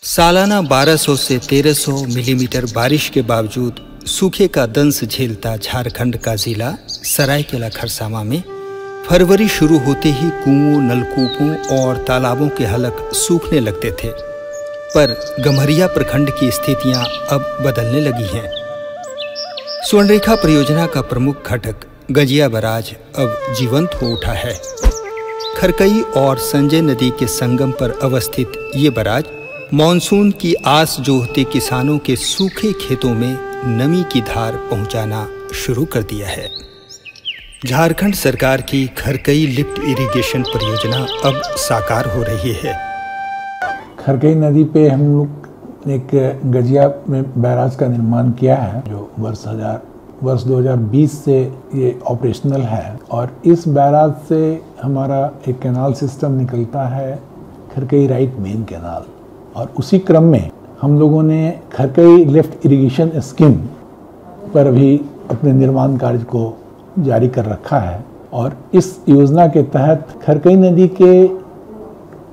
सालाना 1200 से 1300 मिलीमीटर बारिश के बावजूद सूखे का दंश झेलता झारखंड का जिला सरायकेला खरसावां में फरवरी शुरू होते ही कुओं, नलकूपों और तालाबों के हलक सूखने लगते थे। पर गम्हरिया प्रखंड की स्थितियां अब बदलने लगी हैं। स्वर्णरेखा परियोजना का प्रमुख घटक गजिया बराज अब जीवंत हो उठा है। खरकई और संजय नदी के संगम पर अवस्थित ये बराज मॉनसून की आस जोहते किसानों के सूखे खेतों में नमी की धार पहुंचाना शुरू कर दिया है। झारखंड सरकार की खरकई लिफ्ट इरिगेशन परियोजना अब साकार हो रही है। खरकई नदी पे हम लोग एक गजिया में बैराज का निर्माण किया है, जो वर्ष 2020 से ये ऑपरेशनल है। और इस बैराज से हमारा एक कैनाल सिस्टम निकलता है, खरकई राइट मेन कैनाल। और उसी क्रम में हम लोगों ने खरकई लिफ्ट इरिगेशन स्कीम पर भी अपने निर्माण कार्य को जारी कर रखा है। और इस योजना के तहत खरकई नदी के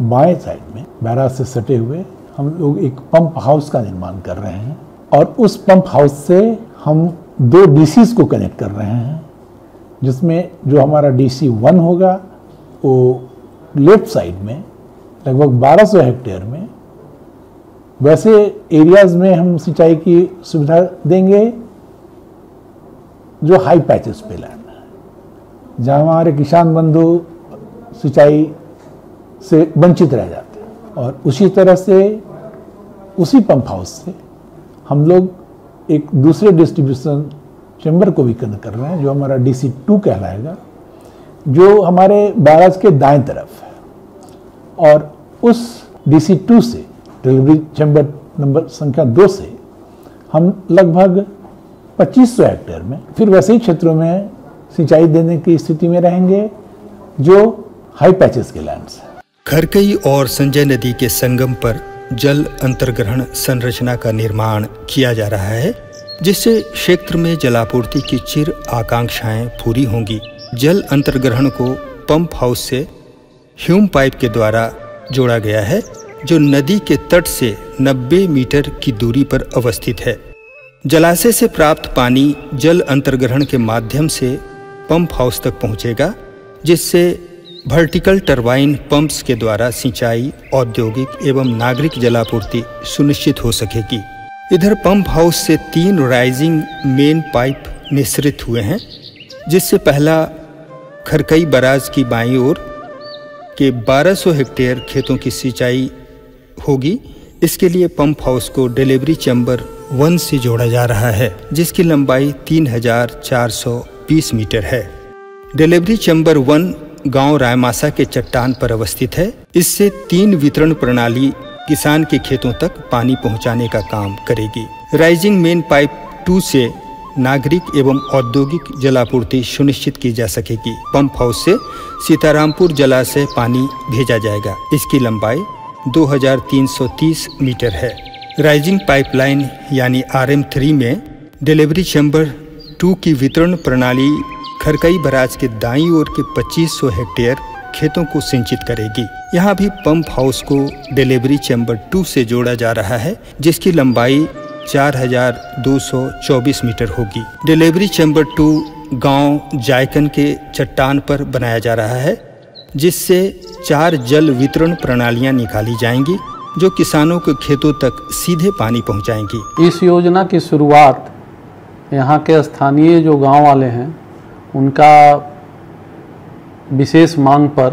बाएं साइड में बैराज से सटे हुए हम लोग एक पंप हाउस का निर्माण कर रहे हैं। और उस पंप हाउस से हम 2 डीसीज को कनेक्ट कर रहे हैं, जिसमें जो हमारा DC 1 होगा वो लेफ्ट साइड में लगभग 1200 हेक्टेयर में वैसे एरियाज में हम सिंचाई की सुविधा देंगे जो हाई पैचेस पे लैंड है, जहाँ हमारे किसान बंधु सिंचाई से वंचित रह जाते हैं। और उसी तरह से उसी पंप हाउस से हम लोग एक दूसरे डिस्ट्रीब्यूशन चैम्बर को भी कनेक्ट कर रहे हैं, जो हमारा DC 2 कहलाएगा, जो हमारे बैराज के दाएं तरफ है। और उस DC 2 से डिलीवरी चैम्बर नंबर संख्या 2 से हम लगभग 2500 हेक्टेयर में फिर वैसे ही क्षेत्रों में सिंचाई देने की स्थिति में रहेंगे, जो हाई पैचेस के लैंड्स हैं। खरकई और संजय नदी के संगम पर जल अंतर्ग्रहण संरचना का निर्माण किया जा रहा है, जिससे क्षेत्र में जलापूर्ति की चिर आकांक्षाएं पूरी होंगी। जल अंतर्ग्रहण को पंप हाउस से ह्यूम पाइप के द्वारा जोड़ा गया है, जो नदी के तट से 90 मीटर की दूरी पर अवस्थित है। जलाशय से प्राप्त पानी जल अंतर्ग्रहण के माध्यम से पंप हाउस तक पहुंचेगा, जिससे वर्टिकल टरबाइन पंप्स के द्वारा सिंचाई, औद्योगिक एवं नागरिक जलापूर्ति सुनिश्चित हो सकेगी। इधर पंप हाउस से 3 राइजिंग मेन पाइप निःसृत हुए हैं, जिससे पहला खरकई बराज की बाईं ओर के 1200 हेक्टेयर खेतों की सिंचाई होगी। इसके लिए पंप हाउस को डिलीवरी चैम्बर 1 से जोड़ा जा रहा है, जिसकी लंबाई 3420 मीटर है। डिलीवरी चैम्बर 1 गांव रायमासा के चट्टान पर अवस्थित है। इससे 3 वितरण प्रणाली किसान के खेतों तक पानी पहुंचाने का काम करेगी। राइजिंग मेन पाइप 2 से नागरिक एवं औद्योगिक जलापूर्ति सुनिश्चित की जा सकेगी। पंप हाउस से सीतारामपुर जलाशय पानी भेजा जाएगा। इसकी लंबाई 2330 मीटर है। राइजिंग पाइपलाइन यानी RM3 में डिलीवरी चैम्बर 2 की वितरण प्रणाली खरकई बराज के दाईं ओर के 2500 हेक्टेयर खेतों को सिंचित करेगी। यहाँ भी पंप हाउस को डिलीवरी चैम्बर 2 से जोड़ा जा रहा है, जिसकी लंबाई 4224 मीटर होगी। डिलीवरी चैम्बर 2 गांव जायकन के चट्टान पर बनाया जा रहा है, जिससे 4 जल वितरण प्रणालियां निकाली जाएंगी, जो किसानों के खेतों तक सीधे पानी पहुंचाएंगी। इस योजना की शुरुआत यहाँ के स्थानीय जो गांव वाले हैं उनका विशेष मांग पर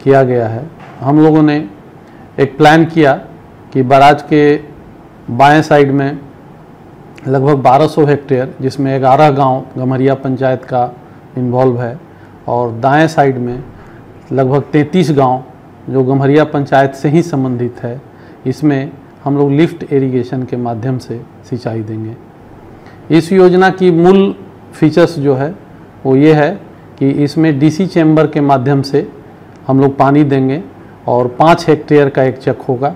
किया गया है। हम लोगों ने एक प्लान किया कि बराज के बाएं साइड में लगभग 1200 हेक्टेयर, जिसमें 11 गांव गम्हरिया पंचायत का इन्वॉल्व है, और दाएं साइड में लगभग 33 गांव जो गम्हरिया पंचायत से ही संबंधित है, इसमें हम लोग लिफ्ट इरिगेशन के माध्यम से सिंचाई देंगे। इस योजना की मूल फीचर्स जो है वो ये है कि इसमें DC चैम्बर के माध्यम से हम लोग पानी देंगे, और 5 हेक्टेयर का एक चक होगा।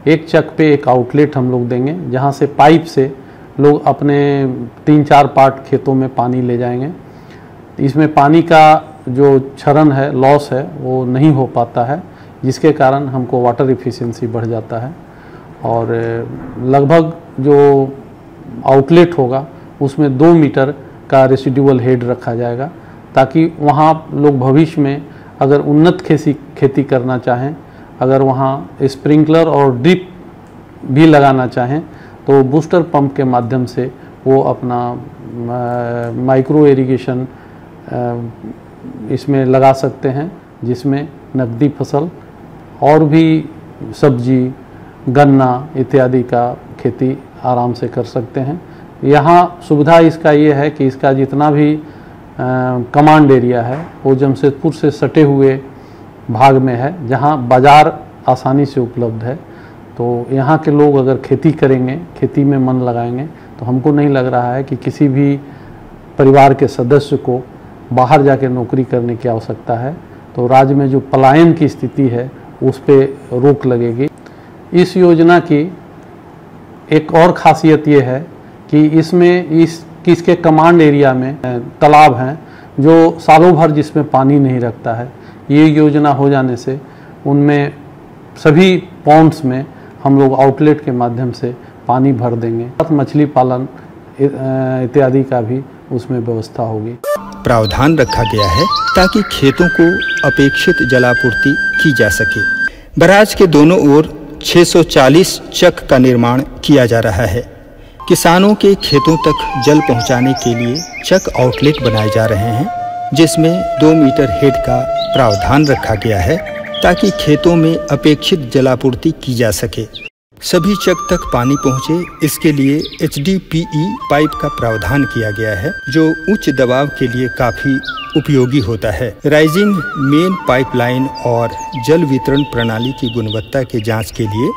एक चक पे एक आउटलेट हम लोग देंगे, जहाँ से पाइप से लोग अपने 3-4 पार्ट खेतों में पानी ले जाएंगे। इसमें पानी का जो क्षरण है, लॉस है, वो नहीं हो पाता है, जिसके कारण हमको वाटर इफ़िशिएंसी बढ़ जाता है। और लगभग जो आउटलेट होगा उसमें 2 मीटर का रेसिडुअल हेड रखा जाएगा, ताकि वहाँ लोग भविष्य में अगर उन्नत खेती करना चाहें, अगर वहाँ स्प्रिंकलर और ड्रिप भी लगाना चाहें तो बूस्टर पंप के माध्यम से वो अपना माइक्रो इरिगेशन इसमें लगा सकते हैं, जिसमें नकदी फसल और भी सब्जी, गन्ना इत्यादि का खेती आराम से कर सकते हैं। यहाँ सुविधा इसका ये है कि इसका जितना भी कमांड एरिया है वो जमशेदपुर से सटे हुए भाग में है, जहाँ बाज़ार आसानी से उपलब्ध है। तो यहाँ के लोग अगर खेती करेंगे, खेती में मन लगाएंगे, तो हमको नहीं लग रहा है कि किसी भी परिवार के सदस्य को बाहर जाके नौकरी करने की आवश्यकता है। तो राज्य में जो पलायन की स्थिति है उस पर रोक लगेगी। इस योजना की एक और ख़ासियत ये है कि इसके कमांड एरिया में तालाब हैं जो सालों भर जिसमें पानी नहीं रखता है। ये योजना हो जाने से उनमें सभी पॉन्ड्स में हम लोग आउटलेट के माध्यम से पानी भर देंगे। मछली पालन इत्यादि का भी उसमें व्यवस्था होगी। प्रावधान रखा गया है ताकि खेतों को अपेक्षित जलापूर्ति की जा सके। बैराज के दोनों ओर 640 चक का निर्माण किया जा रहा है। किसानों के खेतों तक जल पहुंचाने के लिए चक आउटलेट बनाए जा रहे हैं, जिसमें 2 मीटर हेड का प्रावधान रखा गया है ताकि खेतों में अपेक्षित जलापूर्ति की जा सके, सभी चक तक पानी पहुंचे। इसके लिए HDPE पाइप का प्रावधान किया गया है, जो उच्च दबाव के लिए काफी उपयोगी होता है। राइजिंग मेन पाइपलाइन और जल वितरण प्रणाली की गुणवत्ता के जांच के लिए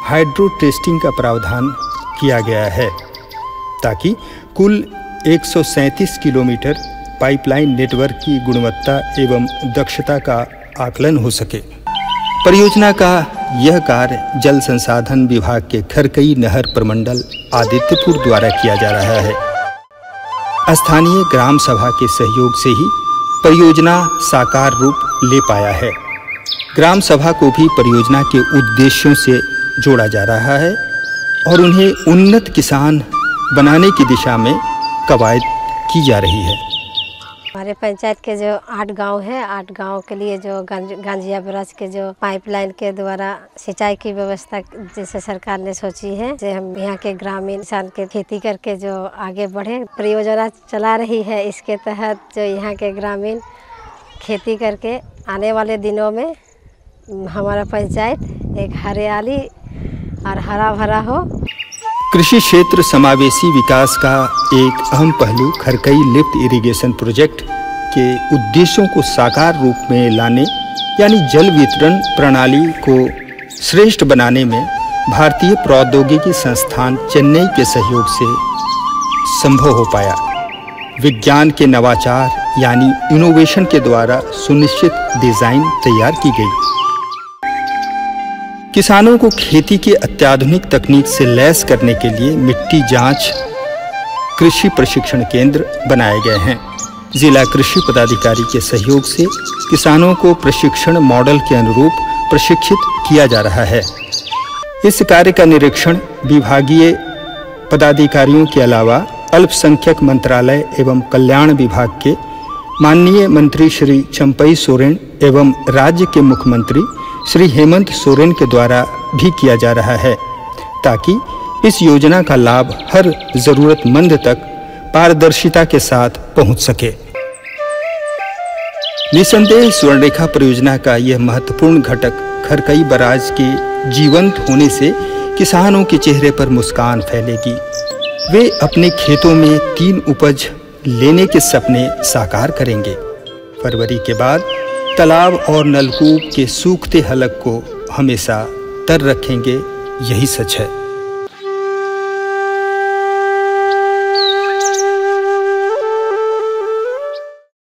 हाइड्रो टेस्टिंग का प्रावधान किया गया है, ताकि कुल 137 किलोमीटर पाइपलाइन नेटवर्क की गुणवत्ता एवं दक्षता का आकलन हो सके। परियोजना का यह कार्य जल संसाधन विभाग के खरकई नहर प्रमंडल आदित्यपुर द्वारा किया जा रहा है। स्थानीय ग्राम सभा के सहयोग से ही परियोजना साकार रूप ले पाया है। ग्राम सभा को भी परियोजना के उद्देश्यों से जोड़ा जा रहा है और उन्हें उन्नत किसान बनाने की दिशा में कवायद की जा रही है। हमारे पंचायत के जो 8 गांव है, 8 गांव के लिए जो गांजिया बैराज के जो पाइपलाइन के द्वारा सिंचाई की व्यवस्था जैसे सरकार ने सोची है, जैसे हम यहाँ के ग्रामीण किसान के खेती करके जो आगे बढ़े, परियोजना चला रही है। इसके तहत जो यहाँ के ग्रामीण खेती करके आने वाले दिनों में हमारा पंचायत एक हरियाली और हरा भरा हो। कृषि क्षेत्र समावेशी विकास का एक अहम पहलू खरकई लिफ्ट इरिगेशन प्रोजेक्ट के उद्देश्यों को साकार रूप में लाने यानी जल वितरण प्रणाली को श्रेष्ठ बनाने में भारतीय प्रौद्योगिकी संस्थान चेन्नई के सहयोग से संभव हो पाया। विज्ञान के नवाचार यानी इनोवेशन के द्वारा सुनिश्चित डिजाइन तैयार की गई। किसानों को खेती के अत्याधुनिक तकनीक से लैस करने के लिए मिट्टी जांच कृषि प्रशिक्षण केंद्र बनाए गए हैं। जिला कृषि पदाधिकारी के सहयोग से किसानों को प्रशिक्षण मॉडल के अनुरूप प्रशिक्षित किया जा रहा है। इस कार्य का निरीक्षण विभागीय पदाधिकारियों के अलावा अल्पसंख्यक मंत्रालय एवं कल्याण विभाग के माननीय मंत्री श्री चंपई सोरेन एवं राज्य के मुख्यमंत्री श्री हेमंत सोरेन के द्वारा भी किया जा रहा है, ताकि इस योजना का लाभ हर जरूरतमंद तक पारदर्शिता के साथ पहुंच सके। निसंदेह स्वर्णरेखा परियोजना का यह महत्वपूर्ण घटक खरकई बैराज के जीवंत होने से किसानों के चेहरे पर मुस्कान फैलेगी। वे अपने खेतों में 3 उपज लेने के सपने साकार करेंगे। फरवरी के बाद तालाब और नलकूप के सूखते हलक को हमेशा तर रखेंगे, यही सच है।